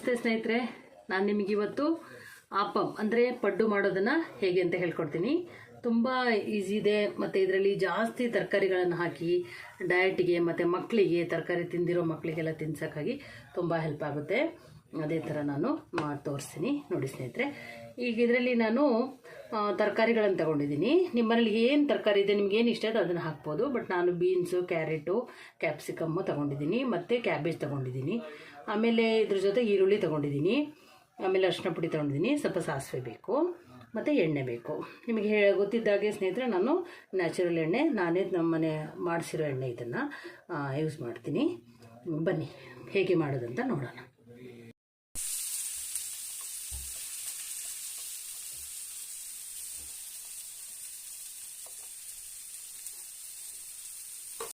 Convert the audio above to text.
ನಮಸ್ತೆ ಸ್ನೇಹಿತರೆ, ನಾನು ನಿಮಗಿವತ್ತು ಆಪಮ್ ಅಂದರೆ ಪಡ್ಡು ಮಾಡೋದನ್ನು ಹೇಗೆ ಅಂತ ಹೇಳ್ಕೊಡ್ತೀನಿ. ತುಂಬ ಈಸಿ ಇದೆ ಮತ್ತು ಇದರಲ್ಲಿ ಜಾಸ್ತಿ ತರಕಾರಿಗಳನ್ನು ಹಾಕಿ ಡಯಟಿಗೆ ಮತ್ತು ಮಕ್ಕಳಿಗೆ ತರಕಾರಿ ತಿಂದಿರೋ ಮಕ್ಕಳಿಗೆಲ್ಲ ತಿನ್ಸೋಕ್ಕಾಗಿ ತುಂಬ ಹೆಲ್ಪ್ ಆಗುತ್ತೆ. ಅದೇ ಥರ ನಾನು ಮಾಡಿ ತೋರಿಸ್ತೀನಿ ನೋಡಿ ಸ್ನೇಹಿತರೆ. ಈಗ ಇದರಲ್ಲಿ ನಾನು ತರಕಾರಿಗಳನ್ನು ತಗೊಂಡಿದ್ದೀನಿ. ನಿಮ್ಮ ಮನೇಲಿ ಏನು ತರಕಾರಿ ಇದೆ, ನಿಮ್ಗೆ ಏನು ಇಷ್ಟ ಇದೆ ಅದನ್ನು ಹಾಕ್ಬೋದು. ಬಟ್ ನಾನು ಬೀನ್ಸು, ಕ್ಯಾರೆಟು, ಕ್ಯಾಪ್ಸಿಕಮ್ಮು ತೊಗೊಂಡಿದ್ದೀನಿ ಮತ್ತು ಕ್ಯಾಬೇಜ್ ತೊಗೊಂಡಿದ್ದೀನಿ. ಆಮೇಲೆ ಇದ್ರ ಜೊತೆ ಈರುಳ್ಳಿ ತೊಗೊಂಡಿದ್ದೀನಿ. ಆಮೇಲೆ ಅರಿಶಿನ ಪುಡಿ ತೊಗೊಂಡಿದ್ದೀನಿ. ಸ್ವಲ್ಪ ಸಾಸಿವೆ ಬೇಕು ಮತ್ತು ಎಣ್ಣೆ ಬೇಕು. ನಿಮಗೆ ಗೊತ್ತಿದ್ದಾಗೆ ಸ್ನೇಹಿತರೆ, ನಾನು ನ್ಯಾಚುರಲ್ ಎಣ್ಣೆ, ನಾನೇ ನಮ್ಮನೆ ಮಾಡಿಸಿರೋ ಎಣ್ಣೆ ಇದನ್ನು ಯೂಸ್ ಮಾಡ್ತೀನಿ. ಬನ್ನಿ ಹೇಗೆ ಮಾಡೋದಂತ ನೋಡೋಣ.